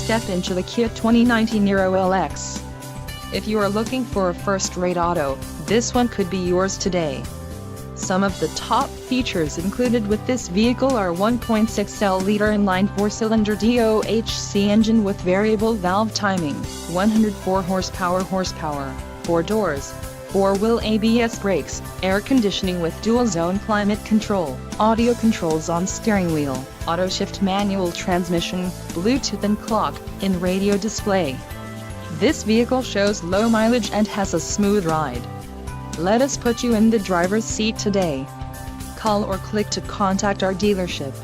step into the Kia 2019 Niro LX. If you are looking for a first-rate auto, this one could be yours today. Some of the top features included with this vehicle are 1.6L inline 4-cylinder DOHC engine with variable valve timing, 104 horsepower, 4 doors, 4-wheel ABS brakes, air conditioning with dual-zone climate control, audio controls on steering wheel, auto-shift manual transmission, Bluetooth and clock-in radio display. This vehicle shows low mileage and has a smooth ride. Let us put you in the driver's seat today. Call or click to contact our dealership.